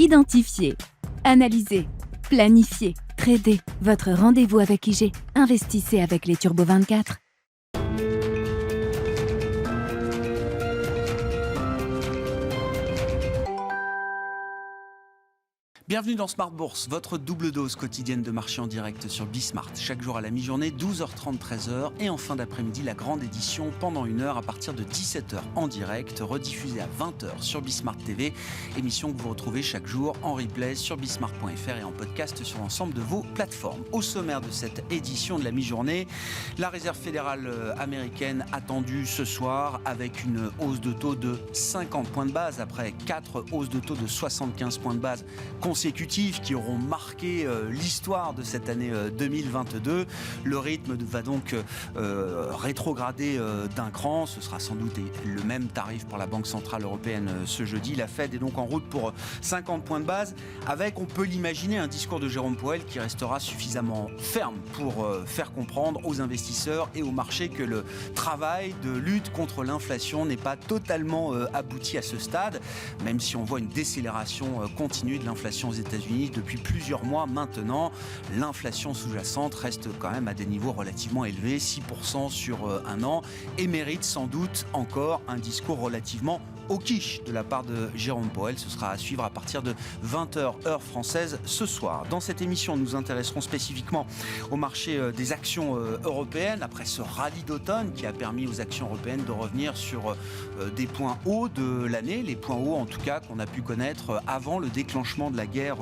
Identifier, analyser, planifier, trader. Votre rendez-vous avec IG. Investissez avec les Turbo 24. Bienvenue dans Smart Bourse, votre double dose quotidienne de marché en direct sur Bismart. Chaque jour à la mi-journée, 12h30, 13h. Et en fin d'après-midi, la grande édition pendant 1 heure à partir de 17h en direct, rediffusée à 20h sur Bismart TV. Émission que vous retrouvez chaque jour en replay sur bismart.fr et en podcast sur l'ensemble de vos plateformes. Au sommaire de cette édition de la mi-journée, la Réserve fédérale américaine attendue ce soir avec une hausse de taux de 50 points de base après 4 hausses de taux de 75 points de base consécutives qui auront marqué l'histoire de cette année 2022. Le rythme va donc rétrograder d'un cran. Ce sera sans doute le même tarif pour la Banque Centrale Européenne ce jeudi. La Fed est donc en route pour 50 points de base avec, on peut l'imaginer, un discours de Jérôme Powell qui restera suffisamment ferme pour faire comprendre aux investisseurs et au marché que le travail de lutte contre l'inflation n'est pas totalement abouti à ce stade, même si on voit une décélération continue de l'inflation aux États-Unis depuis plusieurs mois maintenant. L'inflation sous-jacente reste quand même à des niveaux relativement élevés, 6% sur un an, et mérite sans doute encore un discours relativement au quiche de la part de Jérôme Powell. Ce sera à suivre à partir de 20h heure française ce soir. Dans cette émission, nous nous intéresserons spécifiquement au marché des actions européennes après ce rallye d'automne qui a permis aux actions européennes de revenir sur des points hauts de l'année, les points hauts en tout cas qu'on a pu connaître avant le déclenchement de la guerre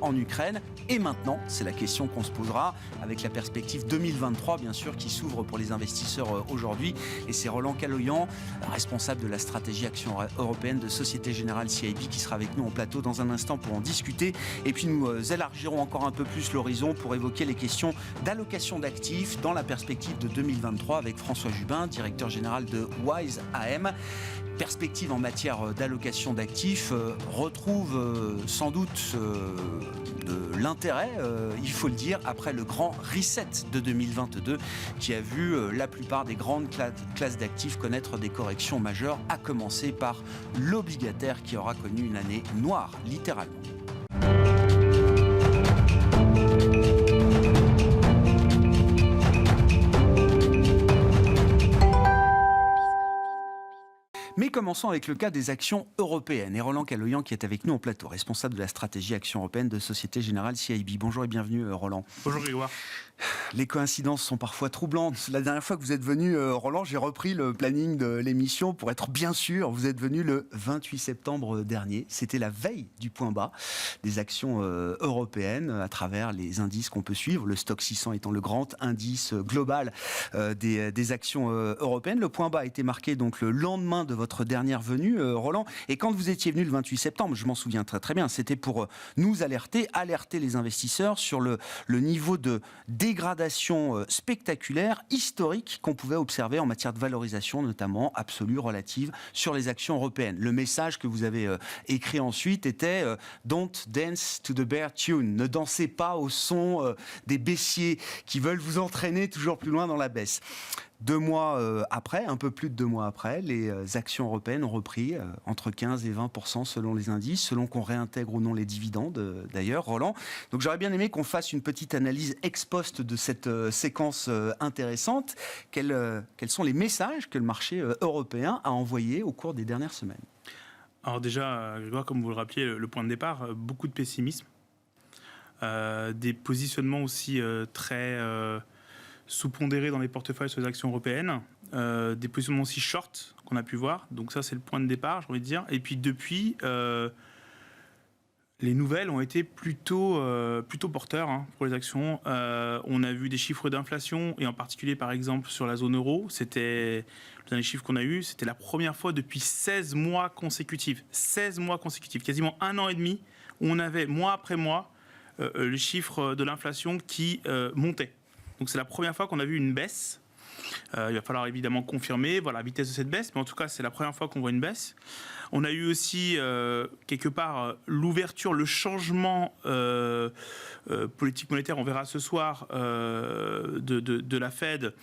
en Ukraine. Et maintenant, c'est la question qu'on se posera avec la perspective 2023 bien sûr qui s'ouvre pour les investisseurs aujourd'hui. Et c'est Roland Caloyan, responsable de la stratégie action européenne de Société Générale CIB qui sera avec nous en plateau dans un instant pour en discuter. Et puis nous élargirons encore un peu plus l'horizon pour évoquer les questions d'allocation d'actifs dans la perspective de 2023 avec François Jubin, directeur général de Wise AM. Perspective en matière d'allocation d'actifs retrouve sans doute de l'intérêt, il faut le dire, après le grand reset de 2022 qui a vu la plupart des grandes classes d'actifs connaître des corrections majeures, à commencer par l'obligataire qui aura connu une année noire, littéralement. Mais commençons avec le cas des actions européennes. Et Roland Caloyan qui est avec nous en plateau, responsable de la stratégie action européenne de Société Générale CIB. Bonjour et bienvenue Roland. Bonjour Grégoire. Les coïncidences sont parfois troublantes. La dernière fois que vous êtes venu, Roland, j'ai repris le planning de l'émission pour être bien sûr. Vous êtes venu le 28 septembre dernier. C'était la veille du point bas des actions européennes à travers les indices qu'on peut suivre. Le Stoxx 600 étant le grand indice global des actions européennes. Le point bas a été marqué donc le lendemain de votre dernière venue, Roland. Et quand vous étiez venu le 28 septembre, je m'en souviens très très bien, c'était pour nous alerter les investisseurs sur le niveau de dégradation spectaculaire, historique qu'on pouvait observer en matière de valorisation, notamment absolue, relative, sur les actions européennes. Le message que vous avez écrit ensuite était « Don't dance to the bear tune ». Ne dansez pas au son des baissiers qui veulent vous entraîner toujours plus loin dans la baisse. 2 mois après, un peu plus de 2 mois après, les actions européennes ont repris entre 15 et 20% selon les indices, selon qu'on réintègre ou non les dividendes d'ailleurs, Roland. Donc j'aurais bien aimé qu'on fasse une petite analyse ex post de cette séquence intéressante. Quels sont les messages que le marché européen a envoyés au cours des dernières semaines ? Alors déjà, Grégoire, comme vous le rappeliez, le point de départ, beaucoup de pessimisme. Des positionnements aussi très sous-pondérés dans les portefeuilles sur les actions européennes, des positionnements aussi short qu'on a pu voir. Donc ça, c'est le point de départ, j'ai envie de dire. Et puis depuis, les nouvelles ont été plutôt porteurs pour les actions. On a vu des chiffres d'inflation, et en particulier, par exemple, sur la zone euro. C'était le dernier chiffre qu'on a eu. C'était la première fois depuis 16 mois consécutifs. 16 mois consécutifs, quasiment 1 an et demi, où on avait, mois après mois, le chiffre de l'inflation qui montait. Donc c'est la première fois qu'on a vu une baisse. Il va falloir évidemment confirmer la vitesse de cette baisse, mais en tout cas c'est la première fois qu'on voit une baisse. On a eu aussi quelque part l'ouverture, le changement politique monétaire, on verra ce soir, de la Fed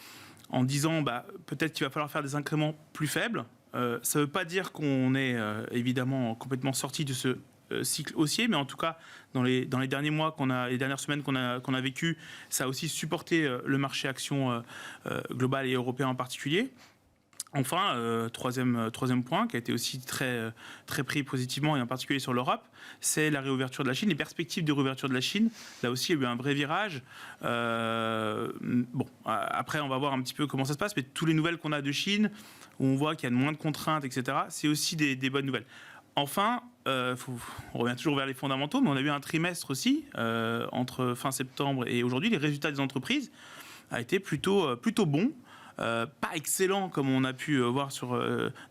en disant peut-être qu'il va falloir faire des incréments plus faibles. Ça ne veut pas dire qu'on est évidemment complètement sorti de ce cycle haussier, mais en tout cas, dans les derniers mois, les dernières semaines qu'on a vécues, ça a aussi supporté le marché actions global et européen en particulier. Enfin, troisième point qui a été aussi très, très pris positivement, et en particulier sur l'Europe, c'est la réouverture de la Chine, les perspectives de réouverture de la Chine. Là aussi, il y a eu un vrai virage. Après, on va voir un petit peu comment ça se passe, mais toutes les nouvelles qu'on a de Chine, où on voit qu'il y a moins de contraintes, etc., c'est aussi des bonnes nouvelles. Enfin, on revient toujours vers les fondamentaux, mais on a eu un trimestre aussi, entre fin septembre et aujourd'hui. Les résultats des entreprises ont été plutôt bons. Pas excellent comme on a pu voir sur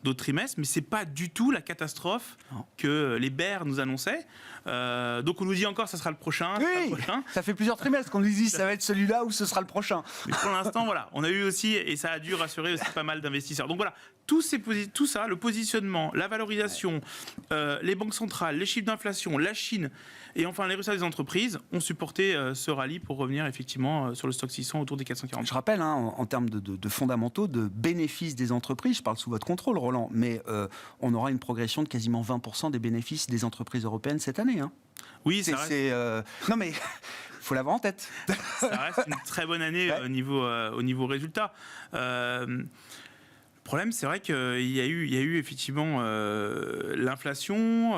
d'autres trimestres, mais c'est pas du tout la catastrophe que les bears nous annonçaient. Donc on nous dit encore ça sera le prochain. Oui, ça fait plusieurs trimestres qu'on nous dit ça va être celui-là ou ce sera le prochain. Mais pour l'instant, voilà, on a eu aussi, et ça a dû rassurer aussi pas mal d'investisseurs. Donc voilà, tout ça, le positionnement, la valorisation, les banques centrales, les chiffres d'inflation, la Chine, et enfin les résultats des entreprises ont supporté ce rallye pour revenir effectivement sur le stock 600 autour des 440. Je rappelle, en termes de fondamentaux, de bénéfices des entreprises, je parle sous votre contrôle, Roland, mais on aura une progression de quasiment 20% des bénéfices des entreprises européennes cette année. Hein. Oui, ça reste... Non mais... faut l'avoir en tête. Ça reste une très bonne année au niveau résultat. Le problème, c'est vrai qu'il y a eu effectivement l'inflation,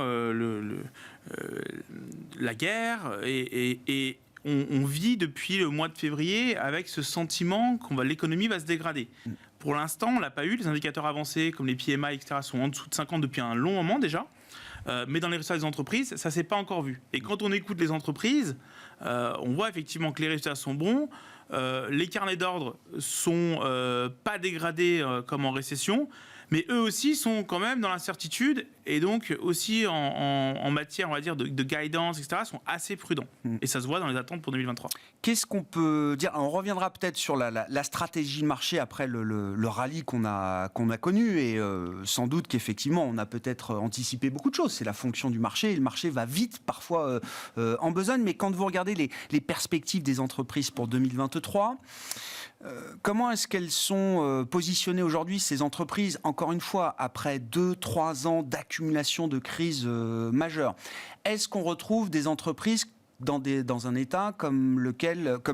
la guerre, et on vit depuis le mois de février avec ce sentiment que l'économie va se dégrader. Pour l'instant, on ne l'a pas eu. Les indicateurs avancés, comme les PMI, etc., sont en dessous de 50 depuis un long moment déjà. Mais dans les résultats des entreprises, ça ne s'est pas encore vu. Et quand on écoute les entreprises, on voit effectivement que les résultats sont bons. Les carnets d'ordre sont pas dégradés comme en récession, mais eux aussi sont quand même dans l'incertitude, et donc aussi en matière, on va dire, de guidance, etc., sont assez prudents. Et ça se voit dans les attentes pour 2023. Qu'est-ce qu'on peut dire ? On reviendra peut-être sur la stratégie de marché après le rallye qu'on a connu, et sans doute qu'effectivement on a peut-être anticipé beaucoup de choses. C'est la fonction du marché, et le marché va vite parfois en besogne. Mais quand vous regardez les perspectives des entreprises pour 2023, comment est-ce qu'elles sont positionnées aujourd'hui, ces entreprises, encore une fois, après 2-3 ans d'accumulation de crises majeures ? Est-ce qu'on retrouve des entreprises dans un état comme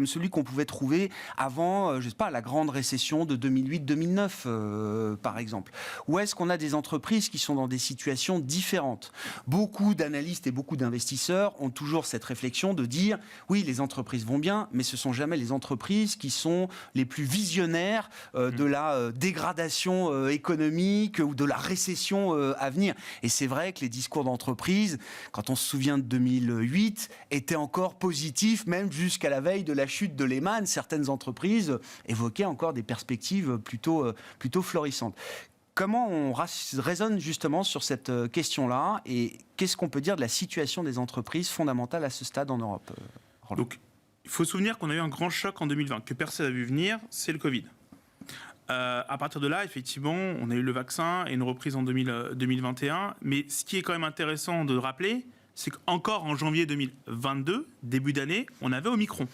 celui qu'on pouvait trouver avant, je sais pas, la grande récession de 2008-2009, par exemple? Ou est-ce qu'on a des entreprises qui sont dans des situations différentes? Beaucoup d'analystes et beaucoup d'investisseurs ont toujours cette réflexion de dire, oui, les entreprises vont bien, mais ce sont jamais les entreprises qui sont les plus visionnaires de la dégradation économique ou de la récession à venir. Et c'est vrai que les discours d'entreprise, quand on se souvient de 2008, étaient encore positif, même jusqu'à la veille de la chute de Lehman. Certaines entreprises évoquaient encore des perspectives plutôt florissantes. Comment on raisonne justement sur cette question-là, et qu'est-ce qu'on peut dire de la situation des entreprises fondamentales à ce stade en Europe, Roland ? Donc, il faut se souvenir qu'on a eu un grand choc en 2020, que personne n'a vu venir, c'est le Covid. À partir de là, effectivement, on a eu le vaccin et une reprise en 2021. Mais ce qui est quand même intéressant de rappeler, c'est qu'encore en janvier 2022, début d'année, on avait Omicron.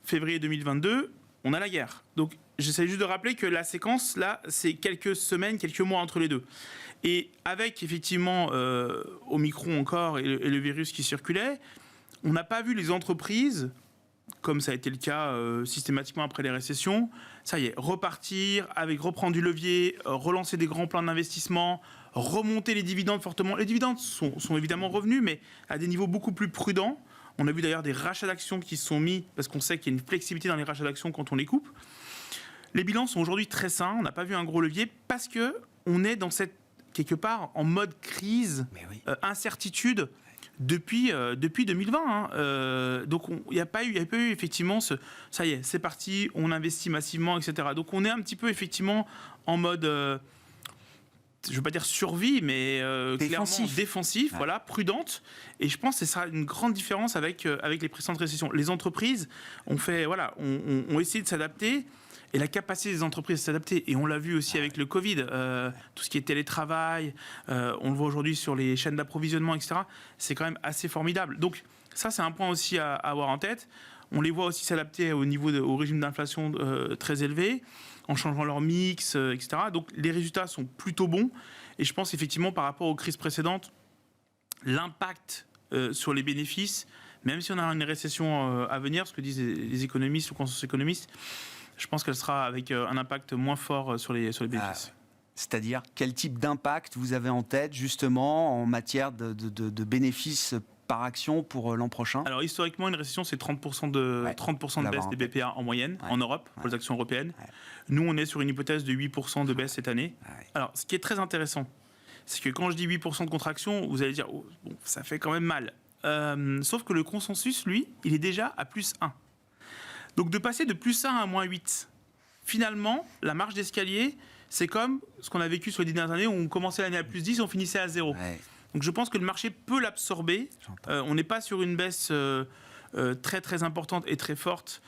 Février 2022, on a la guerre. Donc, j'essaie juste de rappeler que la séquence, là, c'est quelques semaines, quelques mois entre les deux. Et avec, effectivement, Omicron encore et le virus qui circulait, on n'a pas vu les entreprises, comme ça a été le cas systématiquement après les récessions, ça y est, repartir, reprendre du levier, relancer des grands plans d'investissement, remonter les dividendes fortement. Les dividendes sont évidemment revenus, mais à des niveaux beaucoup plus prudents. On a vu d'ailleurs des rachats d'actions qui se sont mis, parce qu'on sait qu'il y a une flexibilité dans les rachats d'actions quand on les coupe. Les bilans sont aujourd'hui très sains, on n'a pas vu un gros levier, parce qu'on est dans quelque part en mode crise, incertitude, depuis 2020. Donc il n'y a pas eu effectivement ça y est, c'est parti, on investit massivement, etc. Donc on est un petit peu effectivement en mode, je ne veux pas dire survie, mais clairement défensif, voilà, prudente. Et je pense que ce sera une grande différence avec les précédentes récessions. Les entreprises ont essayé de s'adapter. Et la capacité des entreprises à s'adapter, et on l'a vu aussi avec le Covid, tout ce qui est télétravail, on le voit aujourd'hui sur les chaînes d'approvisionnement, etc., c'est quand même assez formidable. Donc ça, c'est un point aussi à avoir en tête. On les voit aussi s'adapter au régime d'inflation très élevé, en changeant leur mix, etc. Donc les résultats sont plutôt bons, et je pense effectivement par rapport aux crises précédentes, l'impact sur les bénéfices, même si on a une récession à venir, ce que disent les économistes ou consensus économistes, je pense qu'elle sera avec un impact moins fort sur les bénéfices. C'est-à-dire, quel type d'impact vous avez en tête, justement, en matière de bénéfices par action pour l'an prochain? Alors, historiquement, une récession, c'est 30% de baisse des BPA en moyenne, en Europe, pour les actions européennes. Nous, on est sur une hypothèse de 8% de baisse cette année. Alors, ce qui est très intéressant, c'est que quand je dis 8% de contraction, vous allez dire, oh, bon, ça fait quand même mal. Sauf que le consensus, lui, il est déjà à plus 1. Donc, de passer de plus 1 à moins 8, finalement, la marge d'escalier, c'est comme ce qu'on a vécu sur les 10 dernières années où on commençait l'année à plus 10 et on finissait à 0. Ouais. Donc je pense que le marché peut l'absorber. On n'est pas sur une baisse très très importante et très forte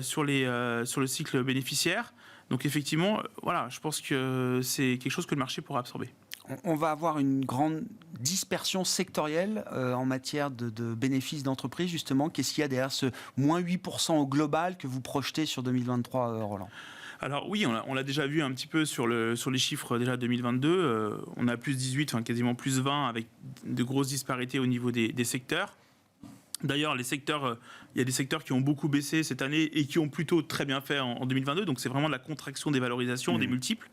sur le cycle bénéficiaire. Donc effectivement, voilà, je pense que c'est quelque chose que le marché pourra absorber. On va avoir une grande dispersion sectorielle en matière de bénéfices d'entreprise, justement. Qu'est-ce qu'il y a derrière ce moins 8% au global que vous projetez sur 2023, Roland? Alors oui, on l'a déjà vu un petit peu sur les chiffres déjà 2022. On a plus 18, enfin quasiment plus 20, avec de grosses disparités au niveau des secteurs. D'ailleurs, il y a des secteurs qui ont beaucoup baissé cette année et qui ont plutôt très bien fait en 2022. Donc c'est vraiment de la contraction des valorisations, des multiples.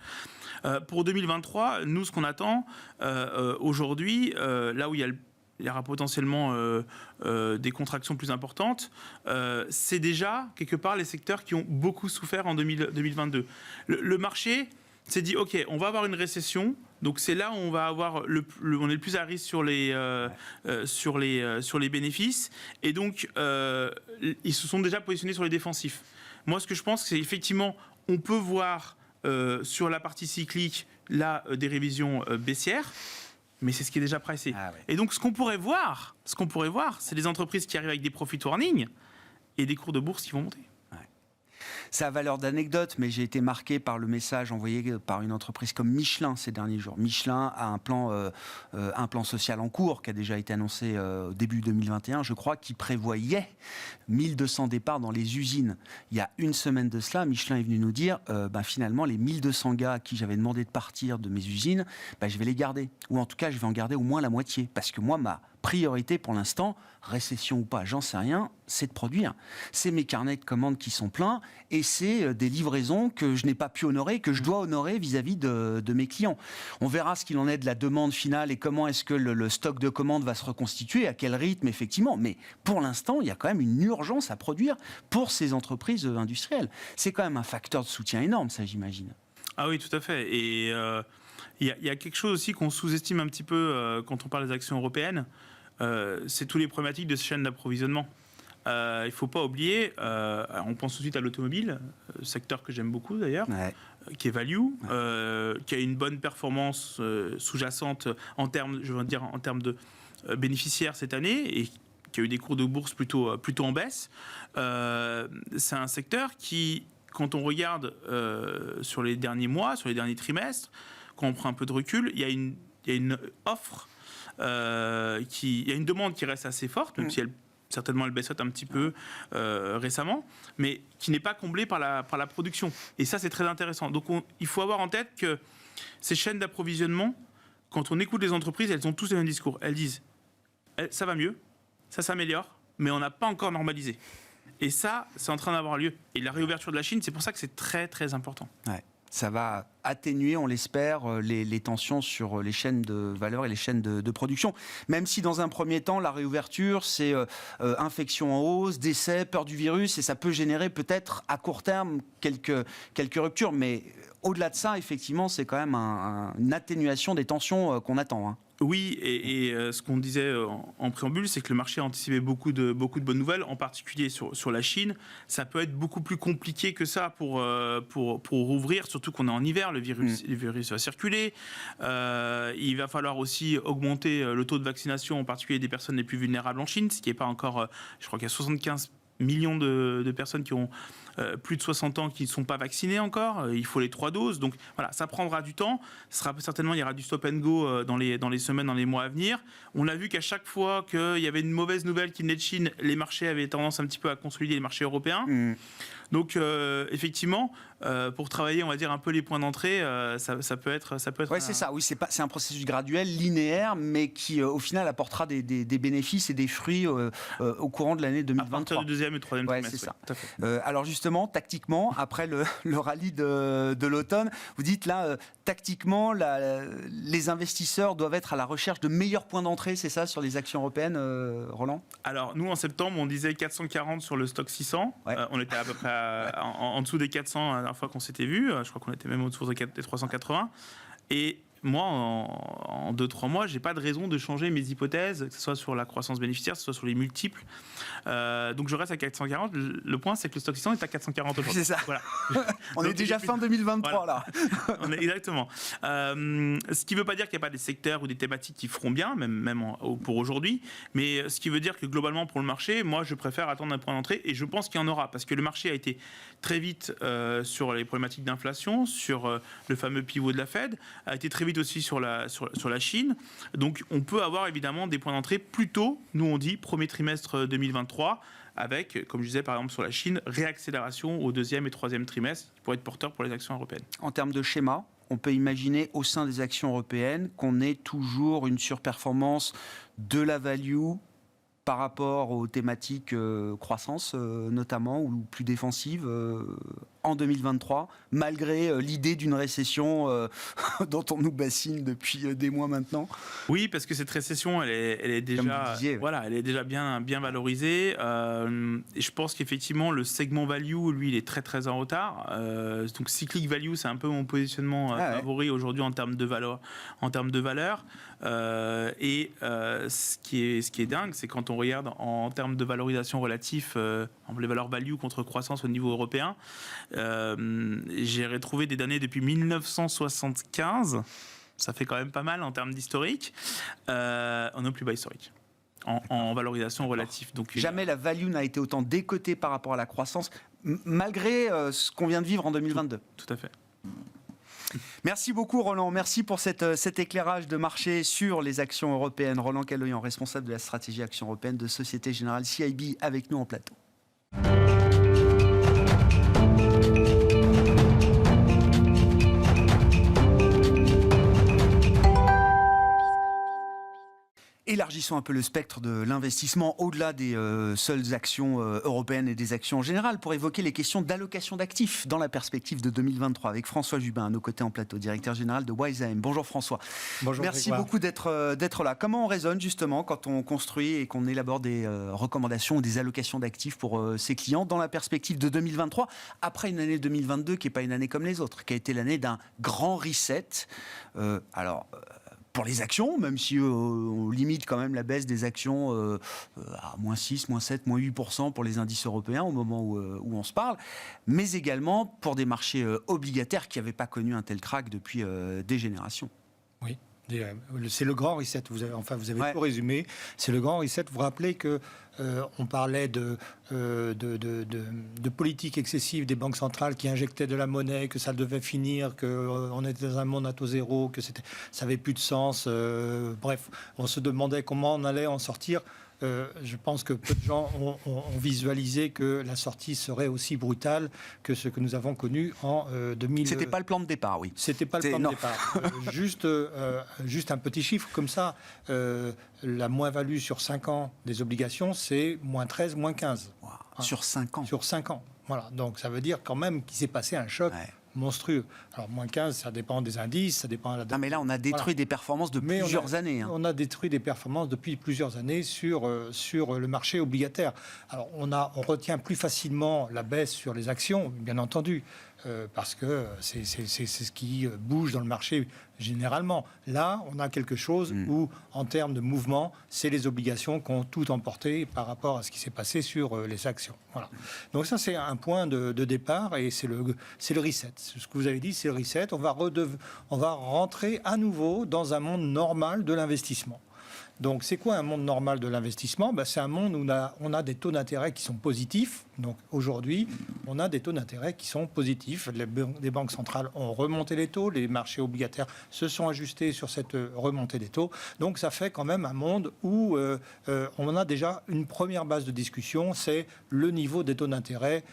Pour 2023, nous, ce qu'on attend aujourd'hui, là où il y aura potentiellement des contractions plus importantes, c'est déjà, quelque part, les secteurs qui ont beaucoup souffert en 2022. Le marché s'est dit, OK, on va avoir une récession, donc c'est là où on va avoir on est le plus à risque sur les bénéfices, et donc ils se sont déjà positionnés sur les défensifs. Moi, ce que je pense, c'est effectivement, on peut voir sur la partie cyclique, là, des révisions baissières, mais c'est ce qui est déjà pricé. Et donc, ce qu'on pourrait voir, c'est des entreprises qui arrivent avec des profit warning et des cours de bourse qui vont monter. Ça a valeur d'anecdote, mais j'ai été marqué par le message envoyé par une entreprise comme Michelin ces derniers jours. Michelin a un plan social en cours qui a déjà été annoncé au début 2021, je crois, qui prévoyait 1200 départs dans les usines. Il y a une semaine de cela, Michelin est venu nous dire, finalement, les 1200 gars à qui j'avais demandé de partir de mes usines, je vais les garder. Ou en tout cas, je vais en garder au moins la moitié. Parce que moi, ma priorité pour l'instant, récession ou pas, j'en sais rien, c'est de produire. C'est mes carnets de commandes qui sont pleins et c'est des livraisons que je n'ai pas pu honorer, que je dois honorer vis-à-vis de mes clients. On verra ce qu'il en est de la demande finale et comment est-ce que le stock de commandes va se reconstituer, à quel rythme effectivement. Mais pour l'instant, il y a quand même une urgence à produire pour ces entreprises industrielles. C'est quand même un facteur de soutien énorme, ça, j'imagine. Ah oui, tout à fait. Et il y a quelque chose aussi qu'on sous-estime un petit peu quand on parle des actions européennes, c'est tous les problématiques de chaîne d'approvisionnement. Il ne faut pas oublier, on pense tout de suite à l'automobile, secteur que j'aime beaucoup d'ailleurs, qui est value, qui a une bonne performance sous-jacente en termes de bénéficiaires cette année et qui a eu des cours de bourse plutôt en baisse. C'est un secteur qui, quand on regarde sur les derniers mois, sur les derniers trimestres, quand on prend un peu de recul, il y a une offre, il y a une demande qui reste assez forte, même si certainement elle baissote un petit peu récemment, mais qui n'est pas comblée par la production. Et ça, c'est très intéressant. Donc il faut avoir en tête que ces chaînes d'approvisionnement, quand on écoute les entreprises, elles ont tous le même discours. Elles disent, ça va mieux, ça s'améliore, mais on n'a pas encore normalisé. Et ça, c'est en train d'avoir lieu. Et la réouverture de la Chine, c'est pour ça que c'est très, très important. Ouais. Ça va atténuer, on l'espère, les tensions sur les chaînes de valeur et les chaînes de production. Même si, dans un premier temps, la réouverture, c'est infection en hausse, décès, peur du virus, et ça peut générer peut-être, à court terme, quelques ruptures. Mais au-delà de ça, effectivement, c'est quand même une atténuation des tensions qu'on attend, hein. Oui, et ce qu'on disait en préambule, c'est que le marché a anticipé beaucoup de bonnes nouvelles, en particulier sur la Chine. Ça peut être beaucoup plus compliqué que ça pour rouvrir, surtout qu'on est en hiver, le virus va circuler. Il va falloir aussi augmenter le taux de vaccination, en particulier des personnes les plus vulnérables en Chine, ce qui n'est pas encore, je crois qu'il y a 75 millions de personnes qui ont plus de 60 ans qui ne sont pas vaccinés encore. Il faut les 3 doses. Donc voilà, ça prendra du temps. Certainement, il y aura du stop and go dans les semaines, dans les mois à venir. On a vu qu'à chaque fois qu'il y avait une mauvaise nouvelle qui venait de Chine, les marchés avaient tendance un petit peu à consolider les marchés européens. Donc effectivement, pour travailler, on va dire un peu les points d'entrée, ça peut être. Ouais, c'est ça. Oui, c'est un processus graduel, linéaire, mais qui au final apportera des bénéfices et des fruits au courant de l'année 2023. À partir du deuxième et troisième trimestre. C'est ça. Tout à fait. Alors justement, tactiquement, après le rallye de l'automne, vous dites là, tactiquement, les investisseurs doivent être à la recherche de meilleurs points d'entrée, c'est ça, sur les actions européennes, Roland ? Alors nous, en septembre, on disait 440 sur le stock 600. Ouais. On était à peu près en dessous des 400 la dernière fois qu'on s'était vu. Je crois qu'on était même au-dessous des 380. Et moi, en 2-3 mois, j'ai pas de raison de changer mes hypothèses, que ce soit sur la croissance bénéficiaire, que ce soit sur les multiples. Donc je reste à 440. Le point, c'est que le stock 600 est à 440 aujourd'hui. C'est ça. Voilà. On est déjà fin 2023 voilà. là. Exactement. Ce qui ne veut pas dire qu'il n'y a pas des secteurs ou des thématiques qui feront bien, même pour aujourd'hui. Mais ce qui veut dire que globalement, pour le marché, moi, je préfère attendre un point d'entrée. Et je pense qu'il y en aura, parce que le marché a été très vite sur les problématiques d'inflation, sur le fameux pivot de la Fed, a été très vite aussi sur la Chine. Donc on peut avoir évidemment des points d'entrée plus tôt, nous on dit premier trimestre 2023, avec, comme je disais par exemple sur la Chine, réaccélération au deuxième et troisième trimestre qui pourrait être porteur pour les actions européennes. En termes de schéma, on peut imaginer au sein des actions européennes qu'on ait toujours une surperformance de la value par rapport aux thématiques croissance notamment, ou plus défensives en 2023, malgré l'idée d'une récession dont on nous bassine depuis des mois maintenant. Oui, parce que cette récession, elle est déjà, comme vous disiez, voilà, elle est déjà bien valorisée. Et je pense qu'effectivement, le segment value, lui, il est très très en retard. Donc cyclic value, c'est un peu mon positionnement favori aujourd'hui en termes de valeur. Ce qui est dingue, c'est quand on regarde en termes de valorisation relative, les valeurs value contre croissance au niveau européen. J'ai retrouvé des données depuis 1975. Ça fait quand même pas mal en termes d'historique. On est au plus bas historique en valorisation relative. Donc, jamais la value n'a été autant décotée par rapport à la croissance, malgré ce qu'on vient de vivre en 2022. Tout à fait. Merci beaucoup Roland, merci pour cet éclairage de marché sur les actions européennes. Roland Caloyan, responsable de la stratégie Action européenne de Société Générale CIB, avec nous en plateau. Élargissons un peu le spectre de l'investissement au-delà des seules actions européennes et des actions en général pour évoquer les questions d'allocation d'actifs dans la perspective de 2023 avec François Jubin à nos côtés en plateau, directeur général de WiseAM. Bonjour François. Bonjour. Merci beaucoup d'être là. Comment on raisonne justement quand on construit et qu'on élabore des recommandations ou des allocations d'actifs pour ses clients dans la perspective de 2023 après une année 2022 qui n'est pas une année comme les autres, qui a été l'année d'un grand reset. Pour les actions, même si on limite quand même la baisse des actions à moins 6, moins 7, moins 8% pour les indices européens au moment où on se parle, mais également pour des marchés obligataires qui n'avaient pas connu un tel crack depuis des générations. Oui. C'est le grand reset, vous avez tout résumé. C'est le grand reset. Vous vous rappelez que on parlait de politique excessive des banques centrales qui injectaient de la monnaie, que ça devait finir, qu'on était dans un monde à taux zéro, que ça n'avait plus de sens. Bref, on se demandait comment on allait en sortir. Je pense que peu de gens ont visualisé que la sortie serait aussi brutale que ce que nous avons connu en 2000. C'était pas le plan de départ, oui. C'était pas le plan de départ. Juste un petit chiffre comme ça. La moins-value sur 5 ans des obligations, c'est moins 13, moins 15. Wow. Sur 5 ans. Sur 5 ans. Voilà. Donc ça veut dire quand même qu'il s'est passé un choc. Ouais. Monstrueux. Alors, moins 15, ça dépend des indices, ça dépend de la date. Non, mais là, on a détruit des performances de plusieurs années. On a détruit des performances depuis plusieurs années sur le marché obligataire. Alors, on retient plus facilement la baisse sur les actions, bien entendu, parce que c'est ce qui bouge dans le marché généralement. Là, on a quelque chose où, en termes de mouvement, c'est les obligations qui ont tout emporté par rapport à ce qui s'est passé sur les actions. Voilà. Donc ça, c'est un point de départ et c'est le reset. Ce que vous avez dit, c'est le reset. On va rentrer à nouveau dans un monde normal de l'investissement. Donc, c'est quoi un monde normal de l'investissement ? C'est un monde où on a des taux d'intérêt qui sont positifs. Donc, aujourd'hui, on a des taux d'intérêt qui sont positifs. Les banques centrales ont remonté les taux, les marchés obligataires se sont ajustés sur cette remontée des taux. Donc, ça fait quand même un monde où on a déjà une première base de discussion, c'est le niveau des taux d'intérêt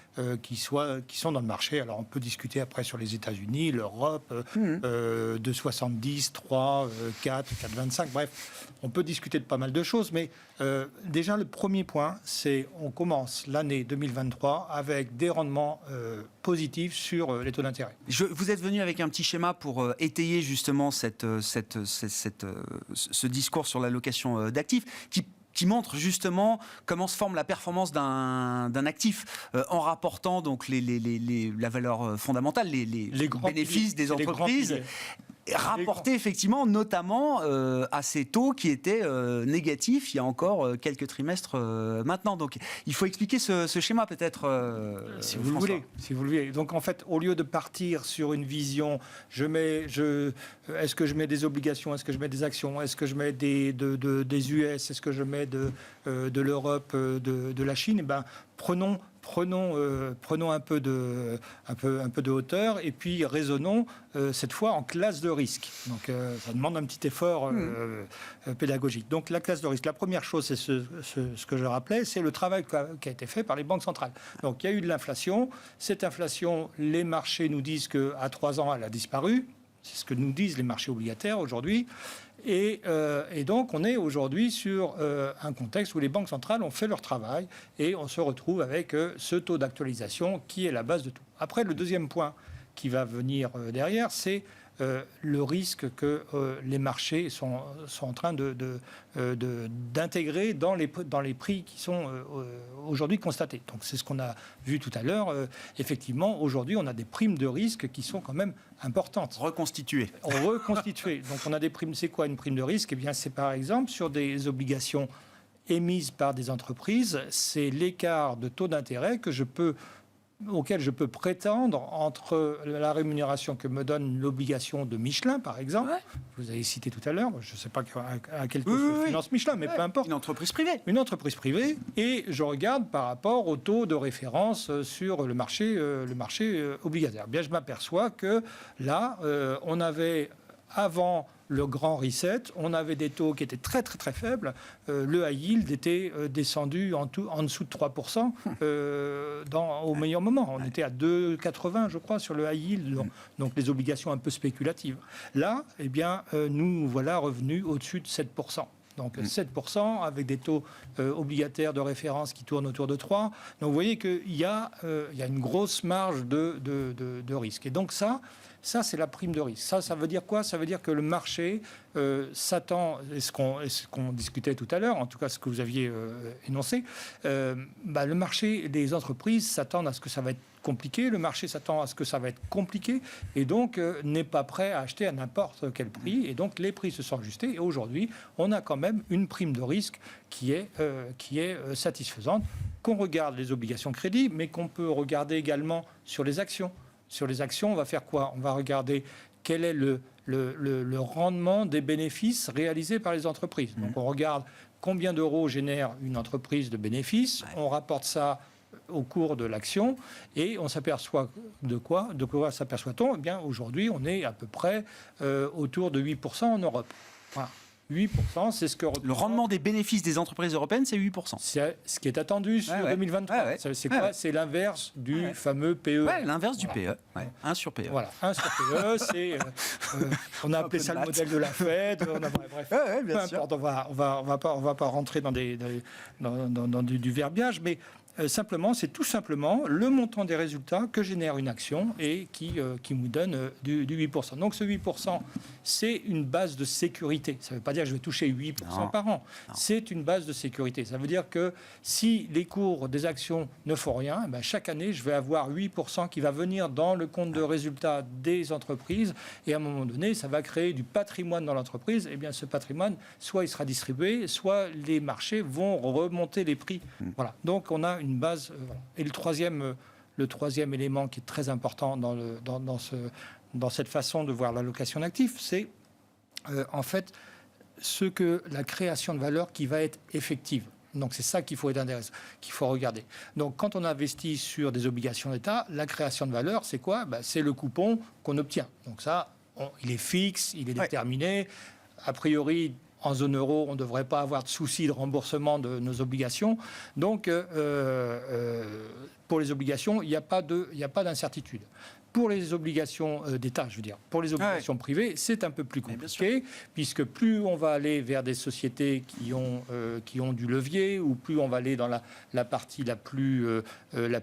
qui sont dans le marché. Alors, on peut discuter après sur les États-Unis, l'Europe, de 70, 3, 4, 4,25. Bref, on peut discuter de pas mal de choses, mais déjà, le premier point, c'est on commence l'année 2023 avec des rendements positifs sur les taux d'intérêt. Vous êtes venu avec un petit schéma pour étayer justement ce discours sur l'allocation d'actifs qui montre justement comment se forme la performance d'un actif en rapportant donc la valeur fondamentale, les bénéfices des entreprises. Rapporté effectivement notamment à ces taux qui étaient négatifs il y a encore quelques trimestres maintenant. Donc il faut expliquer ce schéma peut-être, si vous le voulez. Donc en fait, au lieu de partir sur une vision, est-ce que je mets des obligations, est-ce que je mets des actions, est-ce que je mets des US, est-ce que je mets de l'Europe, de la Chine, prenons un peu de hauteur et puis raisonnons cette fois en classe de risque. Donc ça demande un petit effort pédagogique. Donc la classe de risque, la première chose, c'est ce que je rappelais, c'est le travail qui a été fait par les banques centrales. Donc il y a eu de l'inflation. Cette inflation, les marchés nous disent qu'à 3 ans, elle a disparu. C'est ce que nous disent les marchés obligataires aujourd'hui. Et donc, on est aujourd'hui sur un contexte où les banques centrales ont fait leur travail et on se retrouve avec ce taux d'actualisation qui est la base de tout. Après, le deuxième point qui va venir derrière, c'est le risque que les marchés sont en train d'intégrer dans les prix qui sont aujourd'hui constatés. Donc, c'est ce qu'on a vu tout à l'heure. Effectivement, aujourd'hui, on a des primes de risque qui sont quand même importantes. Reconstituées. Donc, on a des primes. C'est quoi une prime de risque ? Eh bien, c'est par exemple sur des obligations émises par des entreprises. C'est l'écart de taux d'intérêt auquel je peux prétendre entre la rémunération que me donne l'obligation de Michelin, par exemple. Ouais. Vous avez cité tout à l'heure, je ne sais pas à quel taux se finance Michelin, mais peu importe. Une entreprise privée. Une entreprise privée, et je regarde par rapport au taux de référence sur le marché obligataire. Bien, je m'aperçois que là, on avait, avant le grand reset, on avait des taux qui étaient très très très faibles. Le high yield était descendu en dessous de 3% au meilleur moment. On était à 2,80 je crois sur le high yield, donc les obligations un peu spéculatives. Là, eh bien, nous voilà revenus au-dessus de 7%. Donc 7% avec des taux obligataires de référence qui tournent autour de 3. Donc vous voyez qu'il y a une grosse marge de risque. Et donc ça c'est la prime de risque. Ça veut dire quoi ? Ça veut dire que le marché s'attend, ce qu'on discutait tout à l'heure, en tout cas ce que vous aviez énoncé, le marché, les entreprises s'attendent à ce que ça va être compliqué, le marché s'attend à ce que ça va être compliqué, et donc n'est pas prêt à acheter à n'importe quel prix, et donc les prix se sont ajustés, et aujourd'hui, on a quand même une prime de risque qui est satisfaisante, qu'on regarde les obligations de crédit, mais qu'on peut regarder également sur les actions. Sur les actions, on va faire quoi ? On va regarder quel est le rendement des bénéfices réalisés par les entreprises. Donc on regarde combien d'euros génère une entreprise de bénéfices, on rapporte ça au cours de l'action et on s'aperçoit de quoi s'aperçoit-on ? Eh bien, aujourd'hui, on est à peu près autour de 8% en Europe. Voilà. 8%, c'est ce que... Le rendement des bénéfices des entreprises européennes, c'est 8%. C'est ce qui est attendu sur 2023. C'est quoi ? C'est l'inverse du fameux PE. Ouais, l'inverse du PE. 1 sur PE. Voilà, 1 sur PE, c'est... on a appelé ça le modèle de la Fed. Bref, bien sûr. Importe, on va pas rentrer dans du verbiage, mais... simplement, c'est tout simplement le montant des résultats que génère une action et qui nous donne du 8%. Donc ce 8%, c'est une base de sécurité. Ça ne veut pas dire que je vais toucher 8% par an. Non. C'est une base de sécurité. Ça veut dire que si les cours des actions ne font rien, chaque année, je vais avoir 8% qui va venir dans le compte de résultats des entreprises. Et à un moment donné, ça va créer du patrimoine dans l'entreprise. Et bien ce patrimoine, soit il sera distribué, soit les marchés vont remonter les prix. Voilà. Donc on a une base. Et le troisième élément qui est très important dans cette façon de voir l'allocation d'actifs, c'est en fait la création de valeur qui va être effective. Donc c'est ça qu'il faut être intéressant, qu'il faut regarder. Donc quand on investit sur des obligations d'État, la création de valeur, c'est quoi ? C'est le coupon qu'on obtient. Donc ça, il est fixe, il est déterminé. A priori, en zone euro, on ne devrait pas avoir de souci de remboursement de nos obligations. Donc pour les obligations, il n'y a pas d'incertitude. Pour les obligations d'État, je veux dire, pour les obligations privées, c'est un peu plus compliqué, puisque plus on va aller vers des sociétés qui ont du levier, ou plus on va aller dans la partie la plus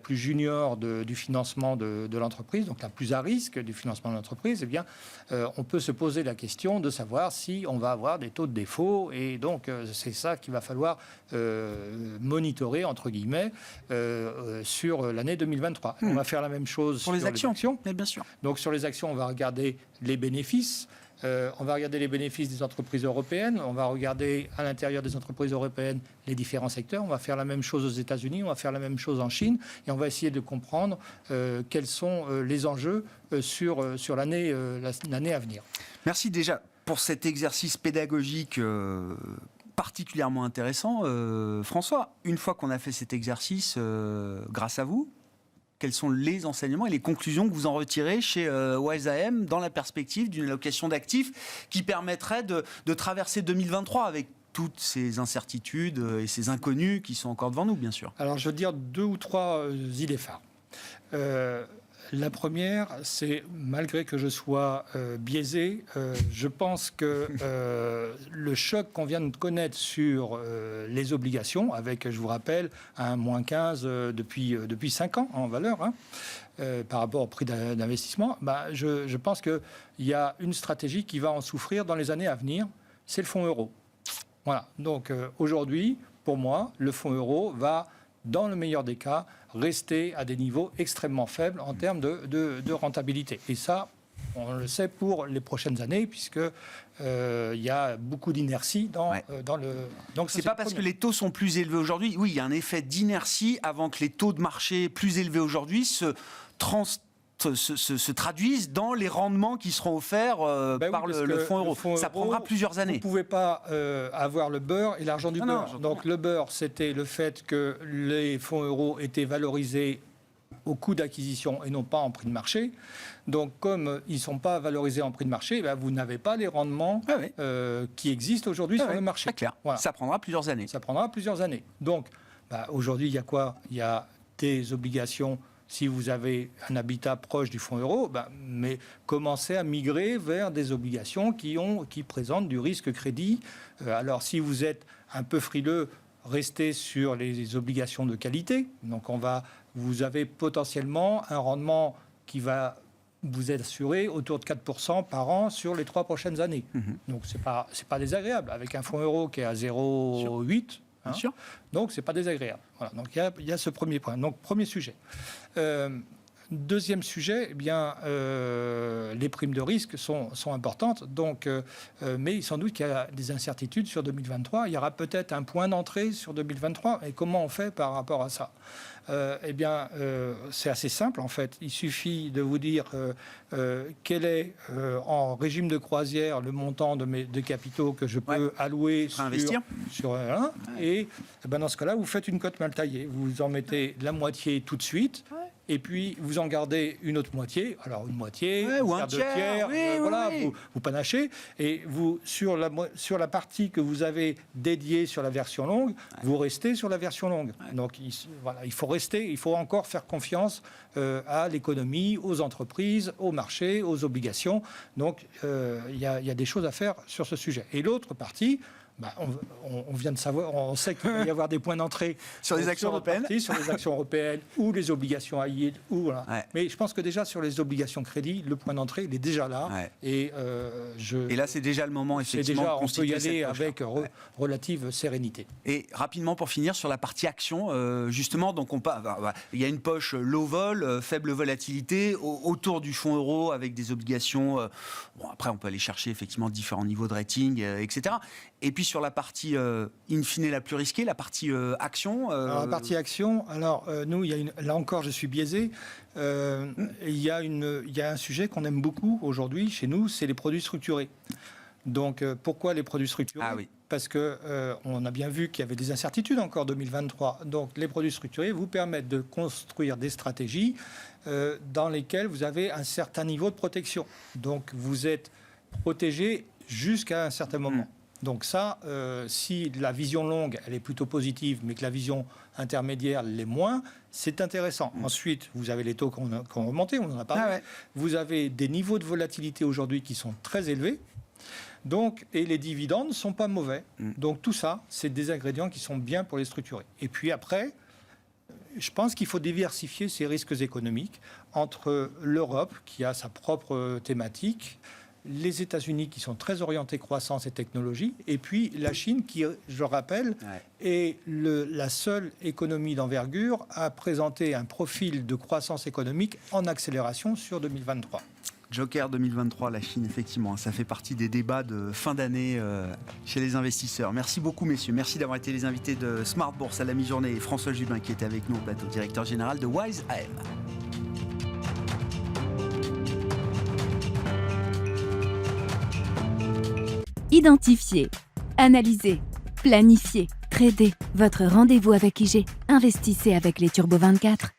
junior du financement de l'entreprise, donc la plus à risque du financement de l'entreprise, eh bien, on peut se poser la question de savoir si on va avoir des taux de défaut, et donc c'est ça qu'il va falloir monitorer, entre guillemets, sur l'année 2023. On va faire la même chose pour les actions. Mais bien sûr. Donc sur les actions, on va regarder les bénéfices. On va regarder les bénéfices des entreprises européennes. On va regarder à l'intérieur des entreprises européennes les différents secteurs. On va faire la même chose aux États-Unis. On va faire la même chose en Chine. Et on va essayer de comprendre quels sont les enjeux sur l'année à venir. Merci déjà pour cet exercice pédagogique particulièrement intéressant. François, une fois qu'on a fait cet exercice, grâce à vous, quels sont les enseignements et les conclusions que vous en retirez chez Wise AM dans la perspective d'une allocation d'actifs qui permettrait de traverser 2023 avec toutes ces incertitudes et ces inconnus qui sont encore devant nous, bien sûr? Alors, je veux dire 2 ou 3 idées phares. La première, c'est, malgré que je sois biaisé, je pense que le choc qu'on vient de connaître sur les obligations, avec, je vous rappelle, un moins 15 depuis 5 ans en valeur, par rapport au prix d'investissement, je pense qu'il y a une stratégie qui va en souffrir dans les années à venir, c'est le fonds euro. Voilà. Donc aujourd'hui, pour moi, le fonds euro va, dans le meilleur des cas, rester à des niveaux extrêmement faibles en termes de rentabilité. Et ça, on le sait pour les prochaines années, puisque il y a beaucoup d'inertie dans le... Donc c'est pas parce que les taux sont plus élevés aujourd'hui. Oui, il y a un effet d'inertie avant que les taux de marché plus élevés aujourd'hui se traduisent dans les rendements qui seront offerts par le fonds euro. Ça prendra plusieurs années. Vous ne pouvez pas avoir le beurre et l'argent du beurre. Donc le beurre, c'était le fait que les fonds euros étaient valorisés au coût d'acquisition et non pas en prix de marché. Donc comme ils ne sont pas valorisés en prix de marché, vous n'avez pas les rendements qui existent aujourd'hui sur le marché. Très clair. Voilà. Ça prendra plusieurs années. Ça prendra plusieurs années. Donc aujourd'hui, il y a quoi ? Il y a des obligations. Si vous avez un habitat proche du fonds euro, mais commencez à migrer vers des obligations qui présentent du risque crédit. Alors, si vous êtes un peu frileux, restez sur les obligations de qualité. Donc, vous avez potentiellement un rendement qui va vous être assuré autour de 4% par an sur les 3 prochaines années. Donc, c'est pas désagréable. Avec un fonds euro qui est à 0,8%, Bien sûr. Donc, ce n'est pas désagréable. Voilà, donc, il y a ce premier point. Donc, premier sujet. Deuxième sujet, les primes de risque sont importantes. Donc, mais sans doute qu'il y a des incertitudes sur 2023. Il y aura peut-être un point d'entrée sur 2023. Et comment on fait par rapport à ça ? C'est assez simple, en fait. Il suffit de vous dire quel est, en régime de croisière, le montant de capitaux que je peux allouer sur un. Et dans ce cas-là, vous faites une cote mal taillée. Vous en mettez la moitié tout de suite. Et puis, vous en gardez une autre moitié. Alors, une moitié, ou un tiers. Vous panachez. Et vous, sur la partie que vous avez dédiée sur la version longue, vous restez sur la version longue. Donc, il faut encore faire confiance à l'économie, aux entreprises, au marché, aux obligations. Donc, il y a des choses à faire sur ce sujet. Et l'autre partie... on vient de savoir, on sait qu'il va y avoir des points d'entrée sur les actions européennes, sur les actions européennes ou les obligations high yield. Mais je pense que déjà sur les obligations crédit, le point d'entrée il est déjà là. Et là, c'est déjà le moment effectivement. On peut y aller avec relative sérénité. Et rapidement pour finir sur la partie action, justement, donc il y a une poche low vol, faible volatilité autour du fonds euro avec des obligations. Après, on peut aller chercher effectivement différents niveaux de rating, etc. Et puis sur la partie in fine la plus risquée, la partie action. La partie action, nous, là encore, je suis biaisé. Il y a un sujet qu'on aime beaucoup aujourd'hui chez nous, c'est les produits structurés. Donc, pourquoi les produits structurés? Ah oui. Parce que on a bien vu qu'il y avait des incertitudes encore 2023. Donc, les produits structurés vous permettent de construire des stratégies dans lesquelles vous avez un certain niveau de protection. Donc, vous êtes protégé jusqu'à un certain moment. Donc ça, si la vision longue, elle est plutôt positive, mais que la vision intermédiaire l'est moins, c'est intéressant. Ensuite, vous avez les taux qui ont remonté, on en a parlé. Ah ouais. Vous avez des niveaux de volatilité aujourd'hui qui sont très élevés. Donc, et les dividendes ne sont pas mauvais. Donc tout ça, c'est des ingrédients qui sont bien pour les structurer. Et puis après, je pense qu'il faut diversifier ces risques économiques entre l'Europe, qui a sa propre thématique, les États-Unis qui sont très orientés croissance et technologie, et puis la Chine qui, je rappelle, est la seule économie d'envergure à présenter un profil de croissance économique en accélération sur 2023. Joker 2023, la Chine, effectivement, ça fait partie des débats de fin d'année chez les investisseurs. Merci beaucoup, messieurs. Merci d'avoir été les invités de Smart Bourse à la mi-journée. Et François Jubin qui était avec nous au plateau, directeur général de Wise AM. Identifiez, analysez, planifiez, tradez. Votre rendez-vous avec IG. Investissez avec les Turbo 24.